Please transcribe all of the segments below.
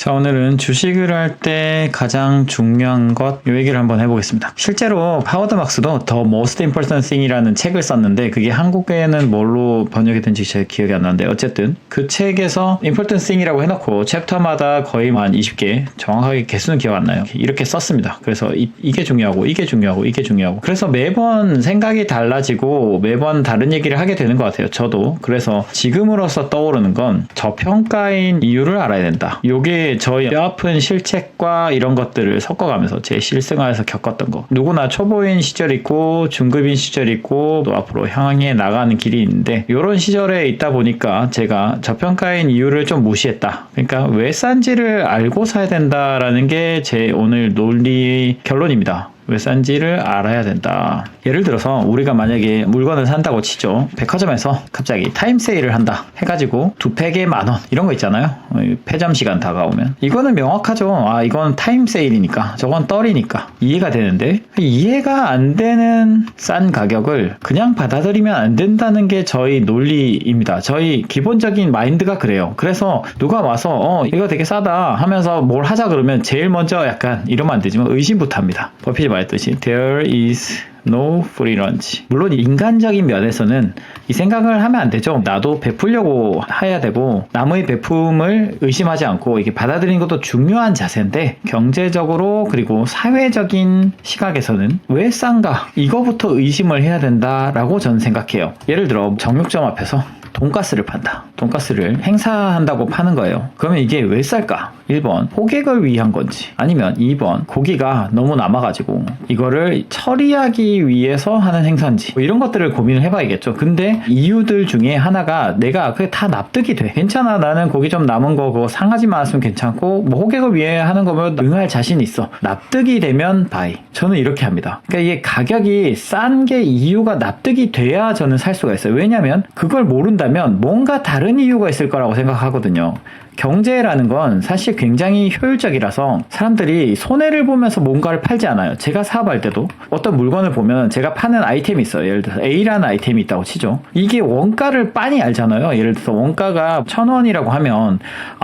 자, 오늘은 주식을 할 때 가장 중요한 것, 이 얘기를 한번 해보겠습니다. 실제로 하워드 막스도 The Most Important Thing이라는 책을 썼는데 그게 한국에는 뭘로 번역이 된지 잘 기억이 안 나는데 어쨌든 그 책에서 Important Thing이라고 해놓고 챕터마다 거의 한 20개, 정확하게 개수는 기억 안 나요. 이렇게 썼습니다. 그래서 이게 중요하고 이게 중요하고 이게 중요하고 그래서 매번 생각이 달라지고 매번 다른 얘기를 하게 되는 것 같아요. 저도. 그래서 지금으로서 떠오르는 건 저평가인 이유를 알아야 된다. 요게 저희 뼈아픈 실책과 이런 것들을 섞어가면서 제 실생활에서 겪었던 거. 누구나 초보인 시절 있고 중급인 시절 있고 또 앞으로 향해 나가는 길이 있는데 이런 시절에 있다 보니까 제가 저평가인 이유를 좀 무시했다. 그러니까 왜 싼지를 알고 사야 된다라는 게 제 오늘 논리 결론입니다. 왜 싼지를 알아야 된다. 예를 들어서 우리가 만약에 물건을 산다고 치죠. 백화점에서 갑자기 타임세일을 한다 해가지고 두 팩에 10,000원 이런 거 있잖아요. 폐점 시간 다가오면 이거는 명확하죠. 아, 이건 타임세일이니까 저건 떨이니까 이해가 되는데 이해가 안 되는 싼 가격을 그냥 받아들이면 안 된다는 게 저희 논리입니다. 저희 기본적인 마인드가 그래요. 그래서 누가 와서 이거 되게 싸다 하면서 뭘 하자 그러면 제일 먼저 약간 이러면 안 되지만 의심부터 합니다. 버핏이 말했듯이 There is no free lunch. 물론 인간적인 면에서는 이 생각을 하면 안 되죠. 나도 베풀려고 해야 되고 남의 베품을 의심하지 않고 이게 받아들이는 것도 중요한 자세인데 경제적으로 그리고 사회적인 시각에서는 왜 싼가? 이거부터 의심을 해야 된다라고 저는 생각해요. 예를 들어 정육점 앞에서 돈가스를 판다. 돈가스를 행사한다고 파는 거예요. 그러면 이게 왜 쌀까? 1번 호객을 위한 건지 아니면 2번 고기가 너무 남아가지고 이거를 처리하기 위해서 하는 행사인지 뭐 이런 것들을 고민을 해봐야겠죠. 근데 이유들 중에 하나가 내가 그게 다 납득이 돼. 괜찮아, 나는 고기 좀 남은 거 그거 상하지 않았으면 괜찮고 뭐 호객을 위해 하는 거면 응할 자신 있어. 납득이 되면 바이. 저는 이렇게 합니다. 그러니까 이게 가격이 싼 게 이유가 납득이 돼야 저는 살 수가 있어요. 왜냐면 그걸 모른다면 뭔가 다른 이유가 있을 거라고 생각하거든요. 경제라는 건 사실 굉장히 효율적이라서 사람들이 손해를 보면서 뭔가를 팔지 않아요. 제가 사업할 때도 어떤 물건을 보면 제가 파는 아이템이 있어요. 예를 들어서 A라는 아이템이 있다고 치죠. 이게 원가를 빤히 알잖아요. 예를 들어서 원가가 1,000원이라고 하면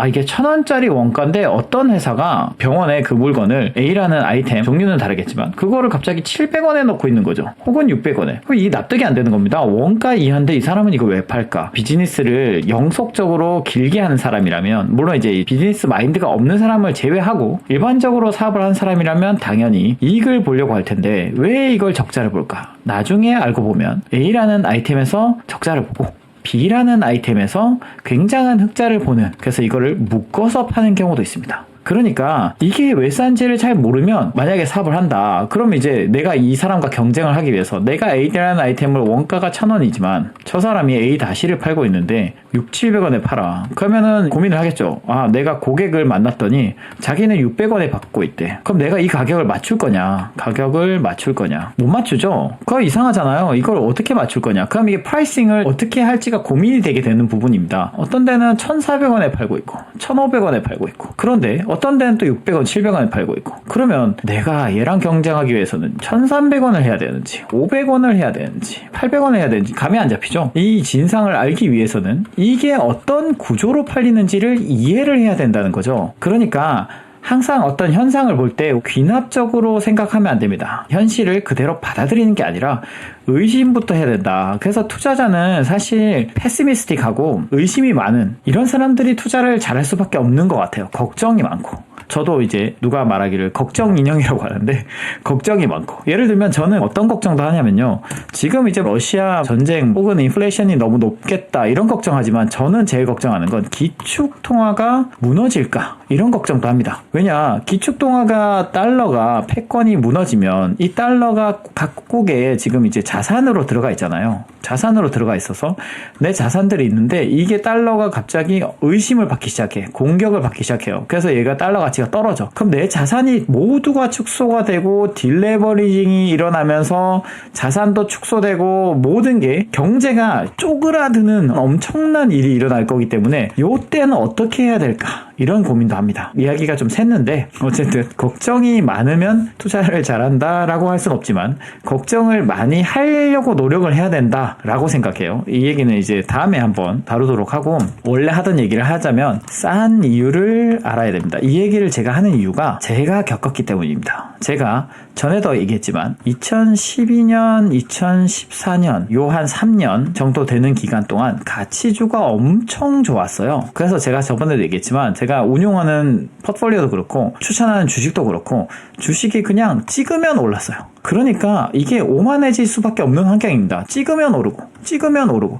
이게 1,000원짜리 원가인데 어떤 회사가 병원에 그 물건을 A라는 아이템, 종류는 다르겠지만 그거를 갑자기 700원에 넣고 있는 거죠. 혹은 600원에. 그럼 이 납득이 안 되는 겁니다. 원가 이하인데 이 사람은 이거 왜 팔까? 비즈니스를 영속적으로 길게 하는 사람이라면 물론 이제 비즈니스 마인드가 없는 사람을 제외하고 일반적으로 사업을 하는 사람이라면 당연히 이익을 보려고 할 텐데 왜 이걸 적자를 볼까? 나중에 알고 보면 A라는 아이템에서 적자를 보고 B라는 아이템에서 굉장한 흑자를 보는, 그래서 이거를 묶어서 파는 경우도 있습니다. 그러니까 이게 왜 싼지를 잘 모르면 만약에 사업을 한다. 그럼 이제 내가 이 사람과 경쟁을 하기 위해서 내가 A라는 아이템을 원가가 1,000원이지만 저 사람이 A-를 팔고 있는데 600-700원에 팔아. 그러면은 고민을 하겠죠. 내가 고객을 만났더니 자기는 600원에 받고 있대. 그럼 내가 이 가격을 맞출 거냐? 가격을 맞출 거냐? 못 맞추죠? 그거 이상하잖아요. 이걸 어떻게 맞출 거냐? 그럼 이게 프라이싱을 어떻게 할지가 고민이 되게 되는 부분입니다. 어떤 데는 1,400원에 팔고 있고 1,500원에 팔고 있고 그런데 어떤 데는 또 600원, 700원에 팔고 있고 그러면 내가 얘랑 경쟁하기 위해서는 1,300원을 해야 되는지 500원을 해야 되는지 800원을 해야 되는지 감이 안 잡히죠. 이 진상을 알기 위해서는 이게 어떤 구조로 팔리는지를 이해를 해야 된다는 거죠. 그러니까 항상 어떤 현상을 볼 때 귀납적으로 생각하면 안 됩니다. 현실을 그대로 받아들이는 게 아니라 의심부터 해야 된다. 그래서 투자자는 사실 패시미스틱하고 의심이 많은 이런 사람들이 투자를 잘할 수밖에 없는 것 같아요. 걱정이 많고. 저도 이제 누가 말하기를 걱정 인형이라고 하는데 걱정이 많고, 예를 들면 저는 어떤 걱정도 하냐면요, 지금 이제 러시아 전쟁 혹은 인플레이션이 너무 높겠다 이런 걱정하지만 저는 제일 걱정하는 건 기축통화가 무너질까 이런 걱정도 합니다. 왜냐, 기축통화가 달러가 패권이 무너지면 이 달러가 각국에 지금 이제 자산으로 들어가 있잖아요. 자산으로 들어가 있어서 내 자산들이 있는데 이게 달러가 갑자기 의심을 받기 시작해. 공격을 받기 시작해요. 그래서 얘가 달러 가치가 떨어져. 그럼 내 자산이 모두가 축소가 되고 딜레버리징이 일어나면서 자산도 축소되고 모든 게 경제가 쪼그라드는 엄청난 일이 일어날 거기 때문에 요때는 어떻게 해야 될까? 이런 고민도 합니다. 이야기가 좀 샜는데 어쨌든 걱정이 많으면 투자를 잘한다라고 할 수는 없지만 걱정을 많이 하려고 노력을 해야 된다라고 생각해요. 이 얘기는 이제 다음에 한번 다루도록 하고, 원래 하던 얘기를 하자면 싼 이유를 알아야 됩니다. 이 얘기를 제가 하는 이유가 제가 겪었기 때문입니다. 제가 전에도 얘기했지만 2012년, 2014년 요 한 3년 정도 되는 기간 동안 가치주가 엄청 좋았어요. 그래서 제가 저번에도 얘기했지만 제가 운용하는 포트폴리오도 그렇고 추천하는 주식도 그렇고 주식이 그냥 찍으면 올랐어요. 그러니까 이게 오만해질 수밖에 없는 환경입니다. 찍으면 오르고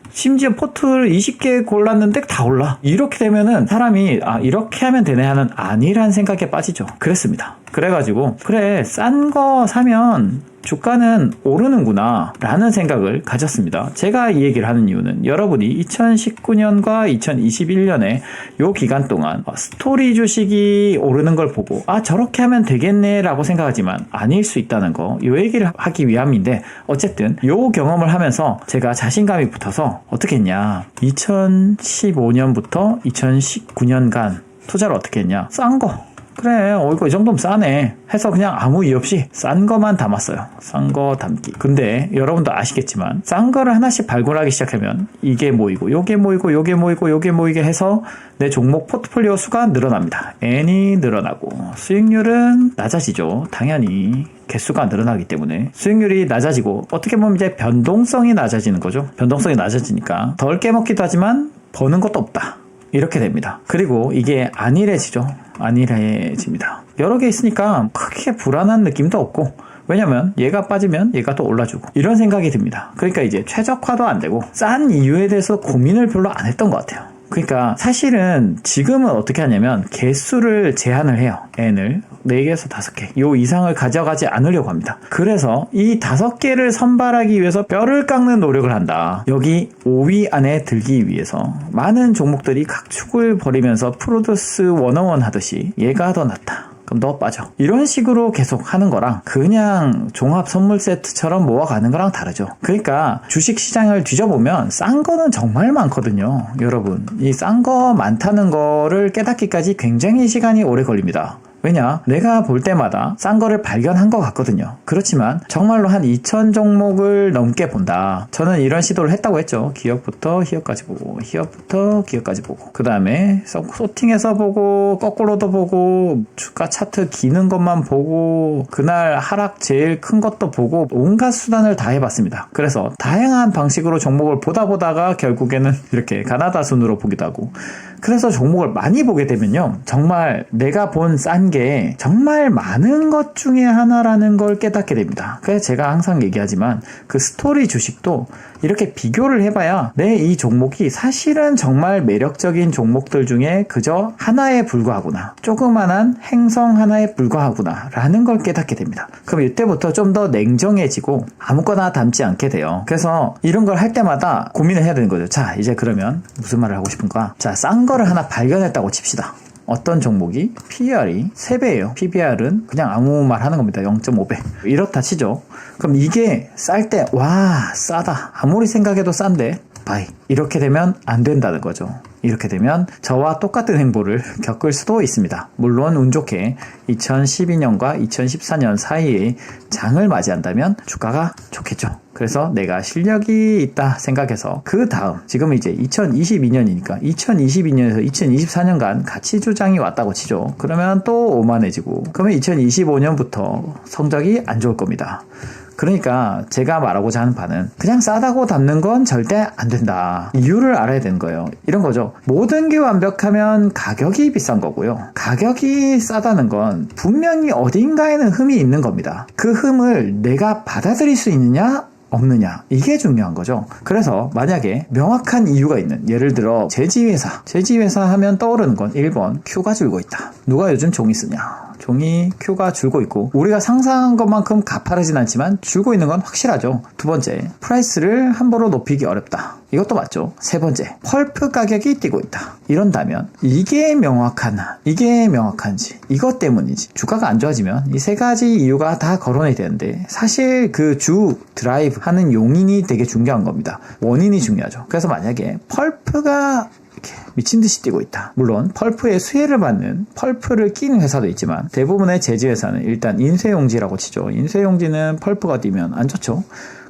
심지어 포트를 20개 골랐는데 다 올라. 이렇게 되면은 사람이 이렇게 하면 되네 하는 아니란 생각에 빠지죠. 그랬습니다. 그래가지고 그래, 싼 거 사면 주가는 오르는구나 라는 생각을 가졌습니다. 제가 이 얘기를 하는 이유는 여러분이 2019년과 2021년에 요 기간 동안 스토리 주식이 오르는 걸 보고 저렇게 하면 되겠네 라고 생각하지만 아닐 수 있다는 거, 요 얘기를 하기 위함인데, 어쨌든 요 경험을 하면서 제가 자신감이 붙어서 어떻게 했냐, 2015년부터 2019년간 투자를 어떻게 했냐, 싼 거, 그래, 이거 이 정도면 싸네 해서 그냥 아무 이유 없이 싼 거만 담았어요. 싼 거 담기. 근데 여러분도 아시겠지만 싼 거를 하나씩 발굴하기 시작하면 이게 모이고 요게 모이고 요게 모이고 요게 모이게 해서 내 종목 포트폴리오 수가 늘어납니다. N이 늘어나고 수익률은 낮아지죠. 당연히 개수가 늘어나기 때문에 수익률이 낮아지고, 어떻게 보면 이제 변동성이 낮아지는 거죠. 변동성이 낮아지니까 덜 깨먹기도 하지만 버는 것도 없다. 이렇게 됩니다. 그리고 이게 안일해집니다. 여러 개 있으니까 크게 불안한 느낌도 없고, 왜냐면 얘가 빠지면 얘가 또 올라주고 이런 생각이 듭니다. 그러니까 이제 최적화도 안 되고 싼 이유에 대해서 고민을 별로 안 했던 것 같아요. 그러니까 사실은 지금은 어떻게 하냐면 개수를 제한을 해요. N을 4개에서 5개 요 이상을 가져가지 않으려고 합니다. 그래서 이 5개를 선발하기 위해서 뼈를 깎는 노력을 한다. 여기 5위 안에 들기 위해서 많은 종목들이 각축을 벌이면서 프로듀스 101 하듯이 얘가 더 낫다, 그럼 너 빠져, 이런 식으로 계속 하는 거랑 그냥 종합 선물 세트처럼 모아가는 거랑 다르죠. 그러니까 주식 시장을 뒤져보면 싼 거는 정말 많거든요. 여러분, 이 싼 거 많다는 거를 깨닫기까지 굉장히 시간이 오래 걸립니다. 왜냐? 내가 볼 때마다 싼 거를 발견한 것 같거든요. 그렇지만 정말로 한 2,000 종목을 넘게 본다. 저는 이런 시도를 했다고 했죠. 기업부터 희업까지 보고, 희업부터 기업까지 보고, 그 다음에 소팅해서 보고, 거꾸로도 보고, 주가 차트 기는 것만 보고, 그날 하락 제일 큰 것도 보고, 온갖 수단을 다 해봤습니다. 그래서 다양한 방식으로 종목을 보다가 결국에는 이렇게 가나다 순으로 보기도 하고, 그래서 종목을 많이 보게 되면요, 정말 내가 본 싼 게 정말 많은 것 중에 하나라는 걸 깨닫게 됩니다. 그래서 제가 항상 얘기하지만 그 스토리 주식도 이렇게 비교를 해봐야 내 이 종목이 사실은 정말 매력적인 종목들 중에 그저 하나에 불과하구나, 조그만한 행성 하나에 불과하구나 라는 걸 깨닫게 됩니다. 그럼 이때부터 좀 더 냉정해지고 아무거나 담지 않게 돼요. 그래서 이런 걸 할 때마다 고민을 해야 되는 거죠. 자, 이제 그러면 무슨 말을 하고 싶은가? 자, 싼 거를 하나 발견했다고 칩시다. 어떤 종목이 PER이 3배예요. PBR은 그냥 아무 말 하는 겁니다. 0.5배. 이렇다 치죠. 그럼 이게 쌀 때 와, 싸다, 아무리 생각해도 싼데 바이, 이렇게 되면 안 된다는 거죠. 이렇게 되면 저와 똑같은 행보를 겪을 수도 있습니다. 물론 운 좋게 2012년과 2014년 사이에 장을 맞이한다면 주가가 좋겠죠. 그래서 내가 실력이 있다 생각해서 그 다음, 지금 이제 2022년이니까 2022년에서 2024년간 가치 조장이 왔다고 치죠. 그러면 또 오만해지고, 그러면 2025년부터 성적이 안 좋을 겁니다. 그러니까 제가 말하고자 하는 바는 그냥 싸다고 담는 건 절대 안 된다. 이유를 알아야 되는 거예요. 이런 거죠. 모든 게 완벽하면 가격이 비싼 거고요. 가격이 싸다는 건 분명히 어딘가에는 흠이 있는 겁니다. 그 흠을 내가 받아들일 수 있느냐? 없느냐, 이게 중요한 거죠. 그래서 만약에 명확한 이유가 있는, 예를 들어 제지회사 하면 떠오르는 건 1번 Q가 줄고 있다. 누가 요즘 종이 쓰냐? 종이 Q가 줄고 있고 우리가 상상한 것만큼 가파르진 않지만 줄고 있는 건 확실하죠. 두 번째, 프라이스를 함부로 높이기 어렵다. 이것도 맞죠. 세 번째, 펄프 가격이 뛰고 있다. 이런다면 이게 명확한지 이것 때문인지, 주가가 안 좋아지면 이 세 가지 이유가 다 거론이 되는데 사실 그 주 드라이브 하는 용인이 되게 중요한 겁니다. 원인이 중요하죠. 그래서 만약에 펄프가 이렇게 미친듯이 뛰고 있다. 물론 펄프의 수혜를 받는 펄프를 끼는 회사도 있지만 대부분의 제지 회사는 일단 인쇄용지라고 치죠. 인쇄용지는 펄프가 뛰면 안 좋죠.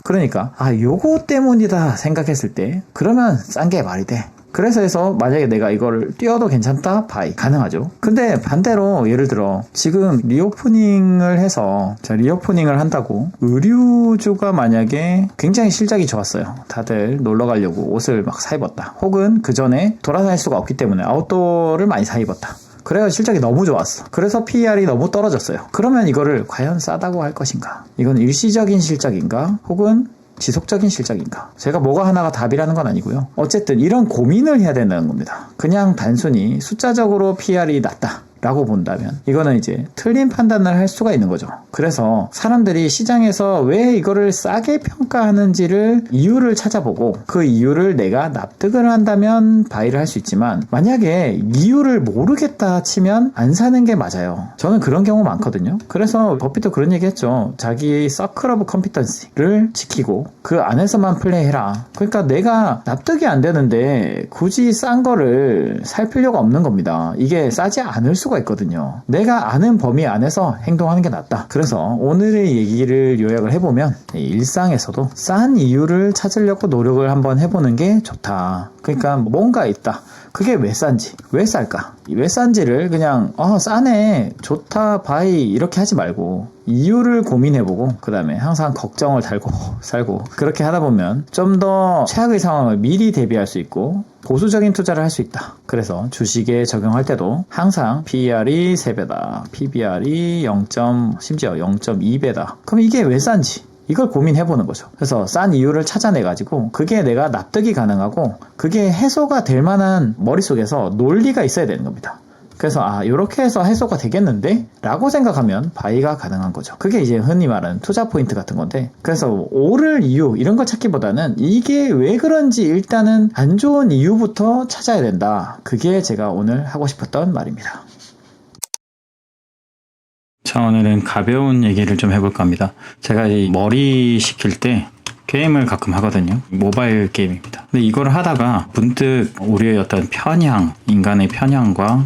그러니까 요거 때문이다 생각했을 때 그러면 싼 게 말이 돼. 그래서 해서 만약에 내가 이걸 띄워도 괜찮다? 바이 가능하죠. 근데 반대로 예를 들어 지금 리오프닝을 해서 리오프닝을 한다고 의류주가 만약에 굉장히 실적이 좋았어요. 다들 놀러 가려고 옷을 막 사 입었다. 혹은 그 전에 돌아다닐 수가 없기 때문에 아웃도어를 많이 사 입었다. 그래서 실적이 너무 좋았어. 그래서 PER이 너무 떨어졌어요. 그러면 이거를 과연 싸다고 할 것인가? 이건 일시적인 실적인가? 혹은 지속적인 실적인가? 제가 뭐가 하나가 답이라는 건 아니고요. 어쨌든 이런 고민을 해야 된다는 겁니다. 그냥 단순히 숫자적으로 PR이 낮다 라고 본다면 이거는 이제 틀린 판단을 할 수가 있는 거죠. 그래서 사람들이 시장에서 왜 이거를 싸게 평가하는지를 이유를 찾아보고 그 이유를 내가 납득을 한다면 바이를 할 수 있지만 만약에 이유를 모르겠다 치면 안 사는 게 맞아요. 저는 그런 경우 많거든요. 그래서 버핏도 그런 얘기 했죠. 자기 서클 오브 컴피턴시를 지키고 그 안에서만 플레이해라. 그러니까 내가 납득이 안 되는데 굳이 싼 거를 살 필요가 없는 겁니다. 이게 싸지 않을 수가 있거든요. 내가 아는 범위 안에서 행동하는 게 낫다. 그래서 오늘의 얘기를 요약을 해보면 일상에서도 싼 이유를 찾으려고 노력을 한번 해보는 게 좋다. 그러니까 뭔가 있다. 그게 왜 싼지, 왜 쌀까? 왜 싼지를 그냥 싸네, 좋다, 바이 이렇게 하지 말고 이유를 고민해보고 그 다음에 항상 걱정을 달고 살고 그렇게 하다 보면 좀 더 최악의 상황을 미리 대비할 수 있고 보수적인 투자를 할 수 있다. 그래서 주식에 적용할 때도 항상 PER이 3배다, PBR이 심지어 0.2배다. 그럼 이게 왜 싼지 이걸 고민해보는 거죠. 그래서 싼 이유를 찾아내가지고 그게 내가 납득이 가능하고 그게 해소가 될 만한 머릿속에서 논리가 있어야 되는 겁니다. 그래서 이렇게 해서 해소가 되겠는데? 라고 생각하면 바이가 가능한 거죠. 그게 이제 흔히 말하는 투자 포인트 같은 건데, 그래서 오를 이유 이런 걸 찾기보다는 이게 왜 그런지 일단은 안 좋은 이유부터 찾아야 된다. 그게 제가 오늘 하고 싶었던 말입니다. 자, 오늘은 가벼운 얘기를 좀 해볼까 합니다. 제가 이 머리 식힐 때 게임을 가끔 하거든요. 모바일 게임입니다. 근데 이걸 하다가 문득 우리의 어떤 편향, 인간의 편향과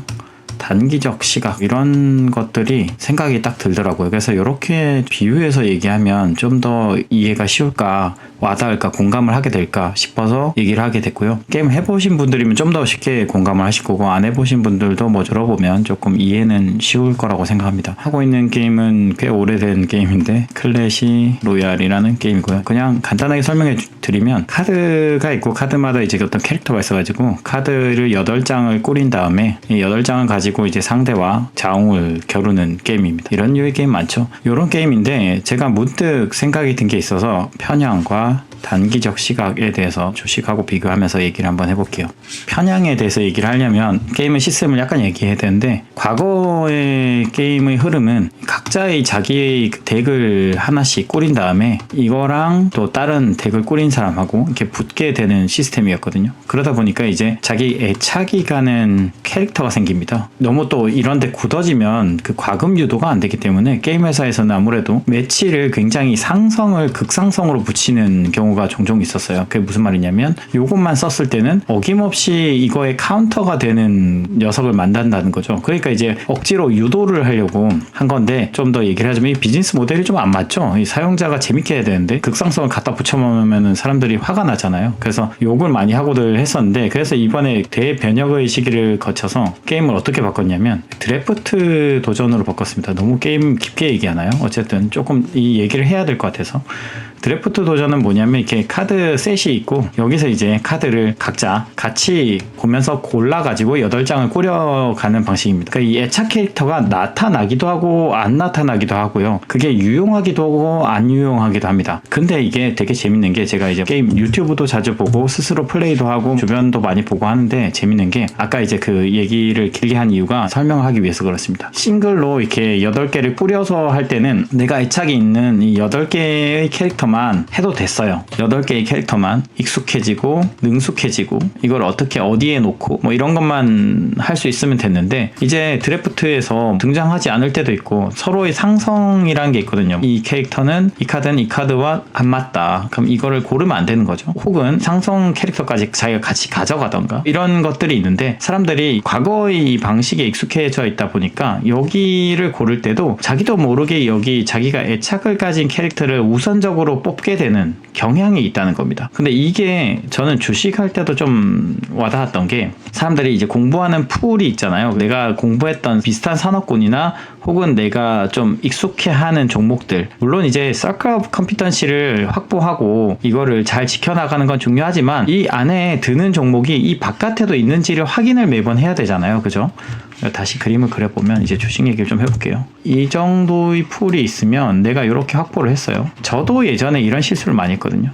단기적 시각 이런 것들이 생각이 딱 들더라고요. 그래서 이렇게 비유해서 얘기하면 좀 더 이해가 쉬울까, 와닿을까, 공감을 하게 될까 싶어서 얘기를 하게 됐고요. 게임 해보신 분들이면 좀 더 쉽게 공감을 하실 거고 안 해보신 분들도 뭐 들어보면 조금 이해는 쉬울 거라고 생각합니다. 하고 있는 게임은 꽤 오래된 게임인데 클래시 로얄이라는 게임이고요. 그냥 간단하게 설명해 드리면 카드가 있고 카드마다 이제 어떤 캐릭터가 있어가지고 카드를 8장을 꾸린 다음에 이 8장을 가지고 이제 상대와 자웅을 겨루는 게임입니다. 이런 류의 게임 많죠. 이런 게임인데 제가 문득 생각이 든 게 있어서 편향과 단기적 시각에 대해서 주식하고 비교하면서 얘기를 한번 해볼게요. 편향에 대해서 얘기를 하려면 게임의 시스템을 약간 얘기해야 되는데 과거의 게임의 흐름은 각자의 자기의 덱을 하나씩 꾸린 다음에 이거랑 또 다른 덱을 꾸린 사람하고 이렇게 붙게 되는 시스템이었거든요. 그러다 보니까 이제 자기 애착이 가는 캐릭터가 생깁니다. 너무 또 이런 데 굳어지면 그 과금 유도가 안 되기 때문에 게임 회사에서는 아무래도 매치를 굉장히 극상성으로 붙이는 경우가 종종 있었어요. 그게 무슨 말이냐면 요것만 썼을 때는 어김없이 이거에 카운터가 되는 녀석을 만든다는 거죠. 그러니까 이제 억지로 유도를 하려고 한 건데 좀 더 얘기를 하자면 이 비즈니스 모델이 좀 안 맞죠. 이 사용자가 재밌게 해야 되는데 극상성을 갖다 붙여놓으면 사람들이 화가 나잖아요. 그래서 욕을 많이 하고들 했었는데 그래서 이번에 대변혁의 시기를 거쳐서 게임을 어떻게 바꿨냐면 드래프트 도전으로 바꿨습니다. 너무 게임 깊게 얘기하나요? 어쨌든 조금 이 얘기를 해야 될 것 같아서 드래프트 도전은 뭐냐면 이렇게 카드 셋이 있고 여기서 이제 카드를 각자 같이 보면서 골라가지고 8장을 꾸려가는 방식입니다. 그러니까 이 애착 캐릭터가 나타나기도 하고 안 나타나기도 하고요. 그게 유용하기도 하고 안 유용하기도 합니다. 근데 이게 되게 재밌는 게 제가 이제 게임 유튜브도 자주 보고 스스로 플레이도 하고 주변도 많이 보고 하는데 재밌는 게 아까 이제 그 얘기를 길게 한 이유가 설명을 하기 위해서 그렇습니다. 싱글로 이렇게 8개를 꾸려서 할 때는 내가 애착이 있는 이 8개의 캐릭터 캐릭터만 해도 됐어요. 8개의 캐릭터만 익숙해지고 능숙해지고 이걸 어떻게 어디에 놓고 뭐 이런 것만 할 수 있으면 됐는데, 이제 드래프트에서 등장하지 않을 때도 있고 서로의 상성이라는 게 있거든요. 이 캐릭터는 이 카드는 이 카드와 안 맞다. 그럼 이거를 고르면 안 되는 거죠. 혹은 상성 캐릭터까지 자기가 같이 가져가던가 이런 것들이 있는데, 사람들이 과거의 이 방식에 익숙해져 있다 보니까 여기를 고를 때도 자기도 모르게 여기 자기가 애착을 가진 캐릭터를 우선적으로 뽑게 되는 경향이 있다는 겁니다. 근데 이게 저는 주식할 때도 좀 와닿았던 게, 사람들이 이제 공부하는 풀이 있잖아요. 내가 공부했던 비슷한 산업군이나 혹은 내가 좀 익숙해하는 종목들, 물론 이제 서클 오브 컴피턴시를 확보하고 이거를 잘 지켜나가는 건 중요하지만 이 안에 드는 종목이 이 바깥에도 있는지를 확인을 매번 해야 되잖아요. 그죠? 다시 그림을 그려보면 이제 주식 얘기를 좀 해볼게요. 이 정도의 풀이 있으면 내가 이렇게 확보를 했어요. 저도 예전에 이런 실수를 많이 했거든요.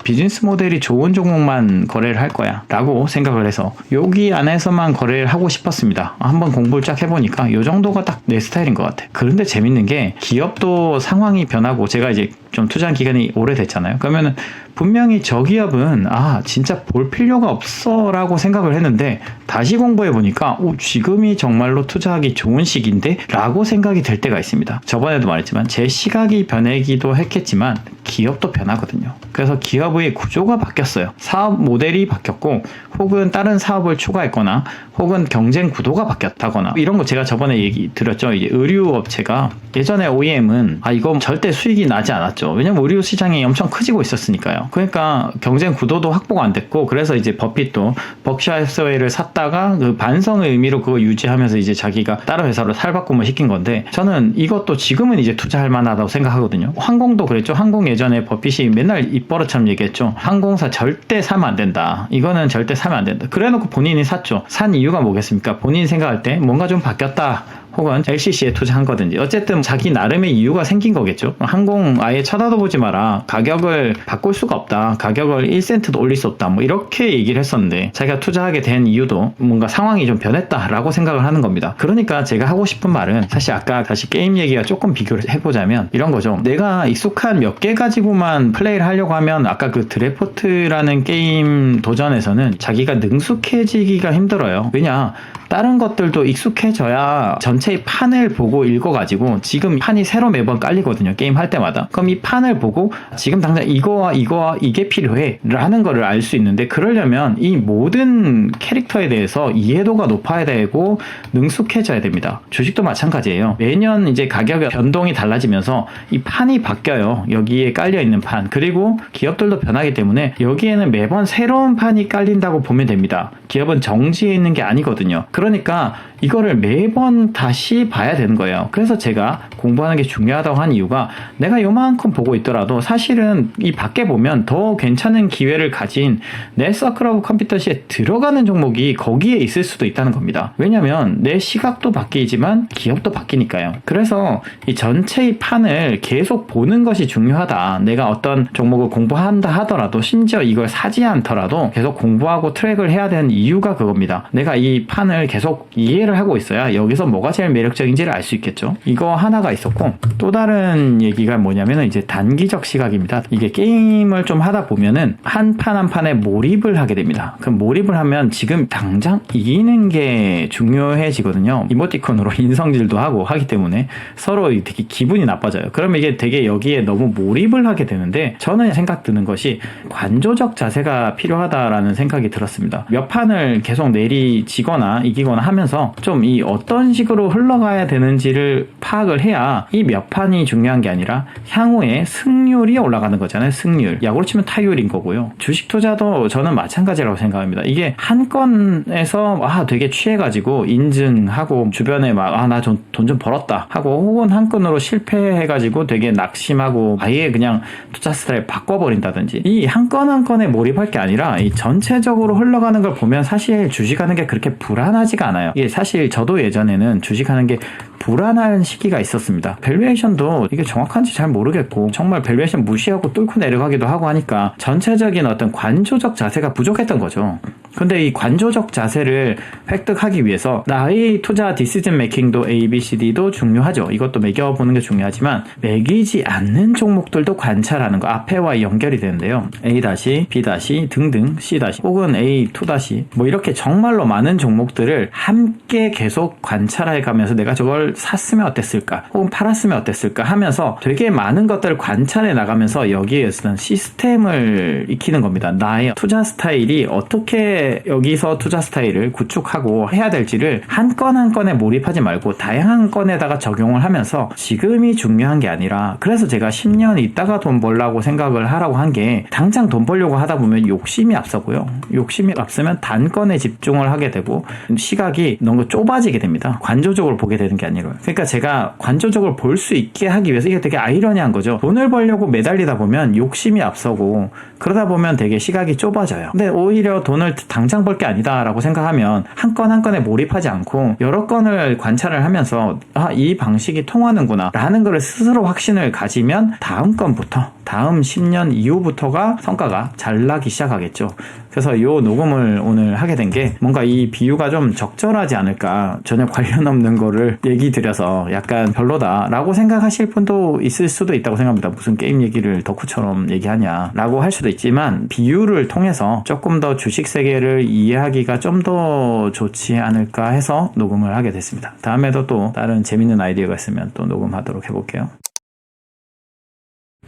비즈니스 모델이 좋은 종목만 거래를 할 거야 라고 생각을 해서 여기 안에서만 거래를 하고 싶었습니다. 한번 공부를 쫙 해보니까 이 정도가 딱 내 스타일인 것 같아. 그런데 재밌는 게, 기업도 상황이 변하고 제가 이제 좀 투자한 기간이 오래됐잖아요. 그러면은 분명히 저 기업은 진짜 볼 필요가 없어 라고 생각을 했는데, 다시 공부해 보니까 지금이 정말로 투자하기 좋은 시기인데 라고 생각이 될 때가 있습니다. 저번에도 말했지만 제 시각이 변하기도 했겠지만 기업도 변하거든요. 그래서 기업의 구조가 바뀌었어요. 사업 모델이 바뀌었고, 혹은 다른 사업을 추가했거나 혹은 경쟁 구도가 바뀌었다거나, 이런 거 제가 저번에 얘기 드렸죠. 이제 의류 업체가 예전에 OEM은 이거 절대 수익이 나지 않았죠. 왜냐면 의류 시장이 엄청 커지고 있었으니까요. 그러니까 경쟁 구도도 확보가 안 됐고, 그래서 이제 버핏도 벅샤 해서웨이를 샀다가 그 반성의 의미로 그거 유지하면서 이제 자기가 다른 회사로 탈바꿈을 시킨 건데, 저는 이것도 지금은 이제 투자할 만하다고 생각하거든요. 항공도 그랬죠. 항공 예전에 버핏이 맨날 입버릇처럼 얘기했죠. 항공사 절대 사면 안 된다. 이거는 절대 사면 안 된다. 그래놓고 본인이 샀죠. 산 이유가 뭐겠습니까? 본인이 생각할 때 뭔가 좀 바뀌었다. 혹은 LCC에 투자한 거든지 어쨌든 자기 나름의 이유가 생긴 거겠죠. 항공 아예 쳐다도 보지 마라. 가격을 바꿀 수가 없다. 가격을 1센트도 올릴 수 없다. 뭐 이렇게 얘기를 했었는데, 자기가 투자하게 된 이유도 뭔가 상황이 좀 변했다라고 생각을 하는 겁니다. 그러니까 제가 하고 싶은 말은, 사실 아까 다시 게임 얘기가 조금 비교를 해보자면 이런 거죠. 내가 익숙한 몇 개 가지고만 플레이를 하려고 하면, 아까 그 드래프트라는 게임 도전에서는 자기가 능숙해지기가 힘들어요. 왜냐? 다른 것들도 익숙해져야 전체의 판을 보고 읽어가지고, 지금 판이 새로 매번 깔리거든요. 게임 할 때마다. 그럼 이 판을 보고 지금 당장 이거와 이거와 이게 필요해 라는 거를 알 수 있는데, 그러려면 이 모든 캐릭터에 대해서 이해도가 높아야 되고 능숙해져야 됩니다. 주식도 마찬가지예요. 매년 이제 가격의 변동이 달라지면서 이 판이 바뀌어요. 여기에 깔려있는 판. 그리고 기업들도 변하기 때문에 여기에는 매번 새로운 판이 깔린다고 보면 됩니다. 기업은 정지해 있는 게 아니거든요. 그러니까 이거를 매번 다시 봐야 되는 거예요. 그래서 제가 공부하는 게 중요하다고 한 이유가, 내가 요만큼 보고 있더라도 사실은 이 밖에 보면 더 괜찮은 기회를 가진 내 서클 오브 컴피턴시에 들어가는 종목이 거기에 있을 수도 있다는 겁니다. 왜냐면 내 시각도 바뀌지만 기업도 바뀌니까요. 그래서 이 전체의 판을 계속 보는 것이 중요하다. 내가 어떤 종목을 공부한다 하더라도, 심지어 이걸 사지 않더라도 계속 공부하고 트랙을 해야 되는 이유가 그겁니다. 내가 이 판을 계속 이해를 하고 있어야 여기서 뭐가 제일 매력적인지를 알 수 있겠죠. 이거 하나가 있었고, 또 다른 얘기가 뭐냐면 이제 단기적 시각입니다. 이게 게임을 좀 하다 보면은 한 판 한 판에 몰입을 하게 됩니다. 그럼 몰입을 하면 지금 당장 이기는 게 중요해지거든요. 이모티콘으로 인성질도 하고 하기 때문에 서로 되게 기분이 나빠져요. 그러면 이게 되게 여기에 너무 몰입을 하게 되는데, 저는 생각 드는 것이 관조적 자세가 필요하다라는 생각이 들었습니다. 몇 판을 계속 내리지거나 이기거나 하면서 좀 이 어떤 식으로 흘러가야 되는지를 파악을 해야 이 몇 판이 중요한 게 아니라 향후에 승률이 올라가는 거잖아요. 승률. 야구로 치면 타율인 거고요. 주식 투자도 저는 마찬가지라고 생각합니다. 이게 한 건에서 되게 취해가지고 인증하고 주변에 나 돈 좀 벌었다 하고, 혹은 한 건으로 실패해가지고 되게 낙심하고 아예 그냥 투자 스타일 바꿔버린다든지, 이 한 건 한 건에 몰입할 게 아니라 이 전체적으로 흘러가는 걸 보면 사실 주식하는 게 그렇게 불안하지가 않아요. 이게 사실 저도 예전에는 주식하는 게 불안한 시기가 있었습니다. 밸류에이션도 이게 정확한지 잘 모르겠고, 정말 밸류에이션 무시하고 뚫고 내려가기도 하고 하니까 전체적인 어떤 관조적 자세가 부족했던 거죠. 근데 이 관조적 자세를 획득하기 위해서 나의 투자 디시전 메이킹도 A, B, C, D도 중요하죠. 이것도 매겨보는 게 중요하지만 매기지 않는 종목들도 관찰하는 거 앞에와 연결이 되는데요. A-, B- 등등 C- 혹은 A2- 뭐 이렇게 정말로 많은 종목들을 함께 계속 관찰해 가면서 내가 저걸 샀으면 어땠을까 혹은 팔았으면 어땠을까 하면서 되게 많은 것들을 관찰해 나가면서 여기에 어떤 시스템을 익히는 겁니다. 나의 투자 스타일이 어떻게 여기서 투자 스타일을 구축하고 해야 될지를 한 건 한 건에 몰입하지 말고 다양한 건에다가 적용을 하면서 지금이 중요한 게 아니라 그래서 제가 10년 있다가 돈 벌라고 생각을 하라고 한 게 당장 돈 벌려고 하다 보면 욕심이 앞서고요. 욕심이 앞서면 단건에 집중을 하게 되고 시각이 너무 좁아지게 됩니다. 관조적으로 보게 되는 게 아니라 그러니까 제가 관조적으로 볼 수 있게 하기 위해서 이게 되게 아이러니한 거죠. 돈을 벌려고 매달리다 보면 욕심이 앞서고 그러다 보면 되게 시각이 좁아져요. 근데 오히려 돈을 당장 벌 게 아니다라고 생각하면 한 건 한 건에 몰입하지 않고 여러 건을 관찰을 하면서 이 방식이 통하는구나 라는 걸 스스로 확신을 가지면 다음 건부터 다음 10년 이후부터가 성과가 잘 나기 시작하겠죠. 그래서 이 녹음을 오늘 하게 된 게 뭔가 이 비유가 좀 적절하지 않을까 전혀 관련 없는 거를 얘기 드려서 약간 별로다라고 생각하실 분도 있을 수도 있다고 생각합니다. 무슨 게임 얘기를 덕후처럼 얘기하냐 라고 할 수도 있지만 비유를 통해서 조금 더 주식 세계를 이해하기가 좀 더 좋지 않을까 해서 녹음을 하게 됐습니다. 다음에도 또 다른 재밌는 아이디어가 있으면 또 녹음하도록 해볼게요.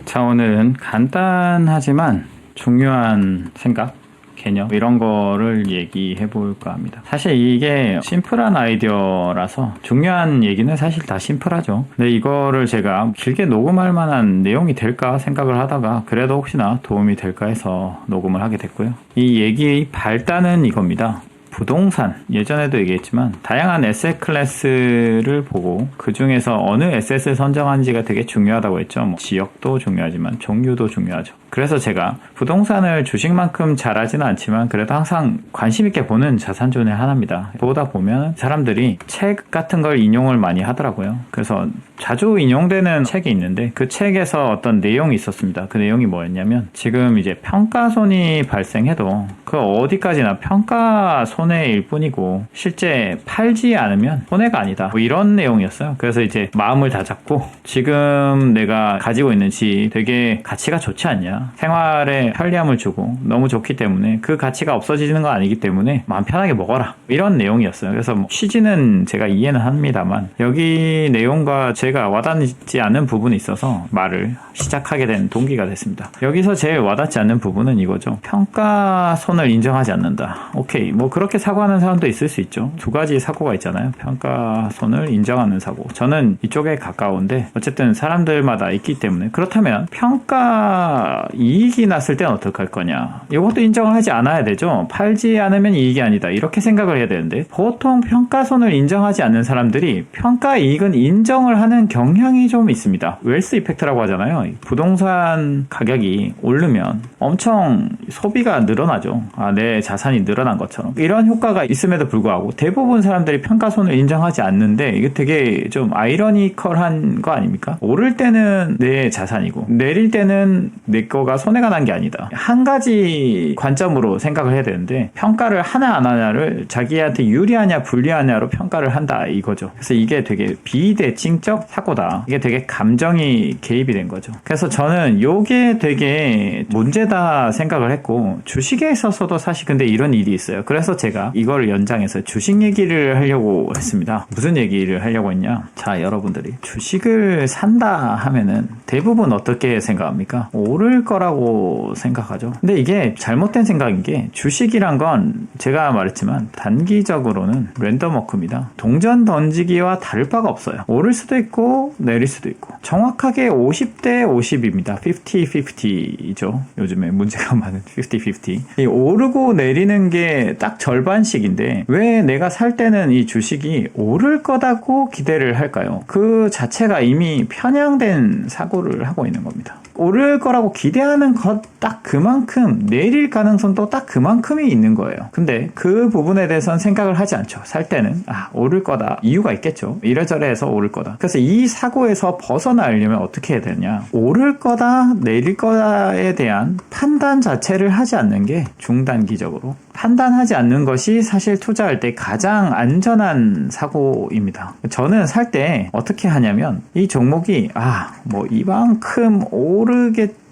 자, 오늘은 간단하지만 중요한 생각, 개념 이런 거를 얘기해 볼까 합니다. 사실 이게 심플한 아이디어라서 중요한 얘기는 사실 다 심플하죠. 근데 이거를 제가 길게 녹음할 만한 내용이 될까 생각을 하다가 그래도 혹시나 도움이 될까 해서 녹음을 하게 됐고요. 이 얘기의 발단은 이겁니다. 부동산, 예전에도 얘기했지만 다양한 에셋 클래스를 보고 그 중에서 어느 에셋을 선정하는지가 되게 중요하다고 했죠. 지역도 중요하지만 종류도 중요하죠. 그래서 제가 부동산을 주식만큼 잘하지는 않지만 그래도 항상 관심 있게 보는 자산 중에 하나입니다. 보다 보면 사람들이 책 같은 걸 인용을 많이 하더라고요. 그래서 자주 인용되는 책이 있는데 그 책에서 어떤 내용이 있었습니다. 그 내용이 뭐였냐면 지금 이제 평가손이 발생해도 그 어디까지나 평가손해일 뿐이고 실제 팔지 않으면 손해가 아니다. 뭐 이런 내용이었어요. 그래서 이제 마음을 다잡고 지금 내가 가지고 있는 집 되게 가치가 좋지 않냐. 생활에 편리함을 주고 너무 좋기 때문에 그 가치가 없어지는 거 아니기 때문에 마음 편하게 먹어라. 이런 내용이었어요. 그래서 취지는 제가 이해는 합니다만 여기 내용과 제가 와닿지 않는 부분이 있어서 말을 시작하게 된 동기가 됐습니다. 여기서 제일 와닿지 않는 부분은 이거죠. 평가손을 인정하지 않는다. 오케이. 뭐 그렇게 사고하는 사람도 있을 수 있죠. 두 가지 사고가 있잖아요. 평가손을 인정하는 사고. 저는 이쪽에 가까운데 어쨌든 사람들마다 있기 때문에 그렇다면 평가 이익이 났을 땐 어떡할 거냐. 이것도 인정을 하지 않아야 되죠. 팔지 않으면 이익이 아니다. 이렇게 생각을 해야 되는데 보통 평가손을 인정하지 않는 사람들이 평가 이익은 인정을 하는 경향이 좀 있습니다. 웰스 이펙트라고 하잖아요. 부동산 가격이 오르면 엄청 소비가 늘어나죠. 내 자산이 늘어난 것처럼. 이런 효과가 있음에도 불구하고 대부분 사람들이 평가손을 인정하지 않는데 이게 되게 좀 아이러니컬한 거 아닙니까? 오를 때는 내 자산이고 내릴 때는 내 거가 손해가 난 게 아니다. 한 가지 관점으로 생각을 해야 되는데 평가를 하나 안 하냐를 자기한테 유리하냐 불리하냐로 평가를 한다 이거죠. 그래서 이게 되게 비대칭적 사고다. 이게 되게 감정이 개입이 된 거죠. 그래서 저는 이게 되게 문제다 생각을 했고 주식에 있어서도 사실 근데 이런 일이 있어요. 그래서 제가 이거를 연장해서 주식 얘기를 하려고 했습니다. 무슨 얘기를 하려고 했냐? 자, 여러분들이 주식을 산다 하면은 대부분 어떻게 생각합니까? 오를 거라고 생각하죠. 근데 이게 잘못된 생각인 게 주식이란 건 제가 말했지만 단기적으로는 랜덤워크입니다. 동전 던지기와 다를 바가 없어요. 오를 수도 있고 내릴 수도 있고 정확하게 50대 50입니다. 50-50죠. 요즘에 문제가 많은 50-50. 이 오르고 내리는 게 딱 절반씩인데 왜 내가 살 때는 이 주식이 오를 거다고 기대를 할까요? 그 자체가 이미 편향된 사고를 하고 있는 겁니다. 오를 거라고 기대하는 것 딱 그만큼 내릴 가능성도 딱 그만큼이 있는 거예요. 근데 그 부분에 대해서는 생각을 하지 않죠. 살 때는 오를 거다. 이유가 있겠죠. 이래저래 해서 오를 거다. 그래서 이 사고에서 벗어나려면 어떻게 해야 되냐. 오를 거다 내릴 거다에 대한 판단 자체를 하지 않는 게 중단기적으로 판단하지 않는 것이 사실 투자할 때 가장 안전한 사고입니다. 저는 살 때 어떻게 하냐면 이 종목이 이만큼 오르겠지라고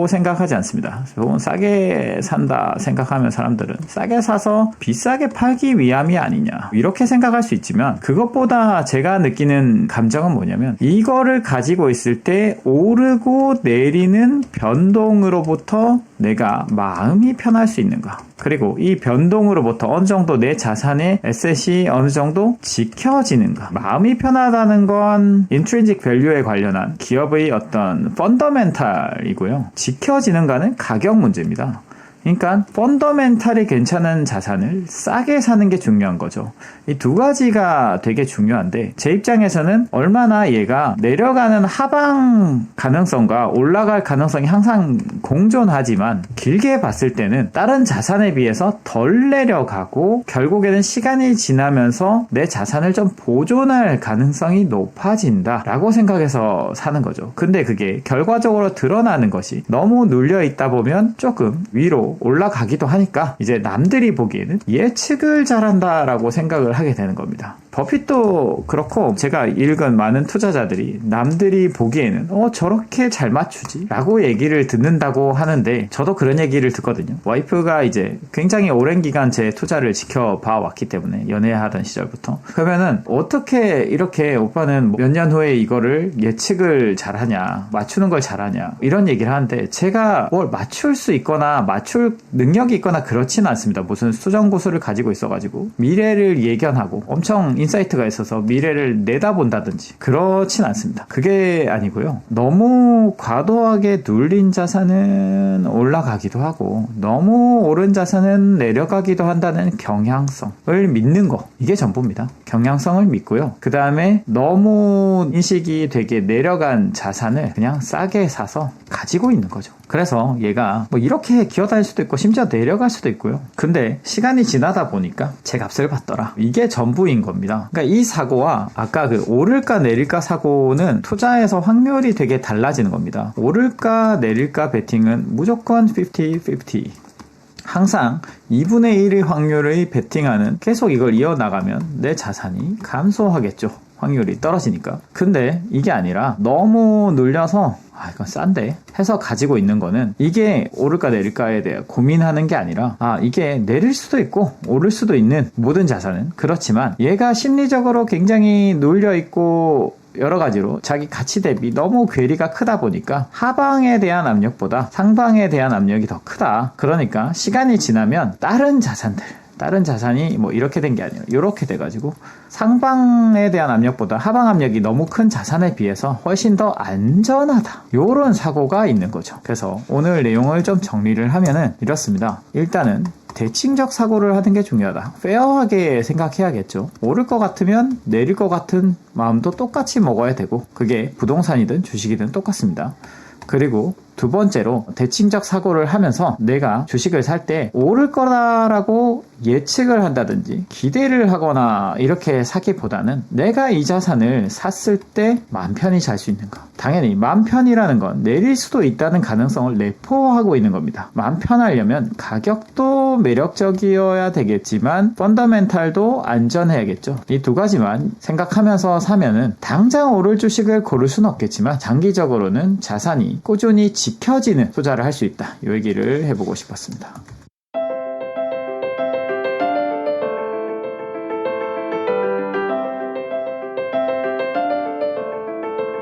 생각하지 않습니다. 조금 싸게 산다 생각하면 사람들은 싸게 사서 비싸게 팔기 위함이 아니냐 이렇게 생각할 수 있지만, 그것보다 제가 느끼는 감정은 뭐냐면 이거를 가지고 있을 때 오르고 내리는 변동으로부터 내가 마음이 편할 수 있는가, 그리고 이 변동으로부터 어느 정도 내 자산의 에셋이 어느 정도 지켜지는가. 마음이 편하다는 건 intrinsic value에 관련한 기업의 어떤 펀더멘탈이고요. 지켜지는가는 가격 문제입니다. 그러니까 펀더멘탈이 괜찮은 자산을 싸게 사는 게 중요한 거죠. 이 두 가지가 되게 중요한데, 제 입장에서는 얼마나 얘가 내려가는 하방 가능성과 올라갈 가능성이 항상 공존하지만, 길게 봤을 때는 다른 자산에 비해서 덜 내려가고 결국에는 시간이 지나면서 내 자산을 좀 보존할 가능성이 높아진다 라고 생각해서 사는 거죠. 근데 그게 결과적으로 드러나는 것이 너무 눌려 있다 보면 조금 위로 올라가기도 하니까 이제 남들이 보기에는 예측을 잘한다 라고 생각을 하게 되는 겁니다. 버핏도 그렇고 제가 읽은 많은 투자자들이 남들이 보기에는 저렇게 잘 맞추지 라고 얘기를 듣는다고 하는데, 저도 그런 얘기를 듣거든요. 와이프가 이제 굉장히 오랜 기간 제 투자를 지켜봐 왔기 때문에, 연애하던 시절부터. 그러면은 어떻게 이렇게 오빠는 몇 년 후에 이거를 예측을 잘하냐, 맞추는 걸 잘하냐 이런 얘기를 하는데, 제가 뭘 맞출 수 있거나 맞출 능력이 있거나 그렇진 않습니다. 무슨 수정구슬을 가지고 있어가지고 미래를 예견하고 엄청 인사이트가 있어서 미래를 내다본다든지 그렇진 않습니다. 그게 아니고요. 너무 과도하게 눌린 자산은 올라가기도 하고 너무 오른 자산은 내려가기도 한다는 경향성을 믿는 거, 이게 전부입니다. 경향성을 믿고요. 그 다음에 너무 인식이 되게 내려간 자산을 그냥 싸게 사서 가지고 있는 거죠. 그래서 얘가 이렇게 기어다닐 수도 있고 심지어 내려갈 수도 있고요. 근데 시간이 지나다 보니까 제 값을 받더라. 이게 전부인 겁니다. 그러니까 이 사고와 아까 그 오를까 내릴까 사고는 투자에서 확률이 되게 달라지는 겁니다. 오를까 내릴까 베팅은 무조건 50-50. 항상 2분의 1의 확률의 베팅하는, 계속 이걸 이어나가면 내 자산이 감소하겠죠. 확률이 떨어지니까. 근데 이게 아니라 너무 눌려서 이건 싼데 해서 가지고 있는 거는, 이게 오를까 내릴까에 대해 고민하는 게 아니라 이게 내릴 수도 있고 오를 수도 있는 모든 자산은 그렇지만, 얘가 심리적으로 굉장히 눌려 있고 여러 가지로 자기 가치 대비 너무 괴리가 크다 보니까 하방에 대한 압력보다 상방에 대한 압력이 더 크다. 그러니까 시간이 지나면 다른 자산이 이렇게 된 게 아니에요. 이렇게 돼가지고 상방에 대한 압력보다 하방 압력이 너무 큰 자산에 비해서 훨씬 더 안전하다. 요런 사고가 있는 거죠. 그래서 오늘 내용을 좀 정리를 하면은 이렇습니다. 일단은 대칭적 사고를 하는 게 중요하다. 페어하게 생각해야겠죠. 오를 것 같으면 내릴 것 같은 마음도 똑같이 먹어야 되고, 그게 부동산이든 주식이든 똑같습니다. 그리고 두 번째로 대칭적 사고를 하면서 내가 주식을 살 때 오를 거라고 예측을 한다든지 기대를 하거나 이렇게 사기보다는 내가 이 자산을 샀을 때 마음 편히 살 수 있는가. 당연히 마음 편이라는 건 내릴 수도 있다는 가능성을 내포하고 있는 겁니다. 마음 편하려면 가격도 매력적이어야 되겠지만 펀더멘탈도 안전해야겠죠. 이 두 가지만 생각하면서 사면은 당장 오를 주식을 고를 수는 없겠지만 장기적으로는 자산이 꾸준히 지켜지는 투자를 할 수 있다. 이 얘기를 해보고 싶었습니다.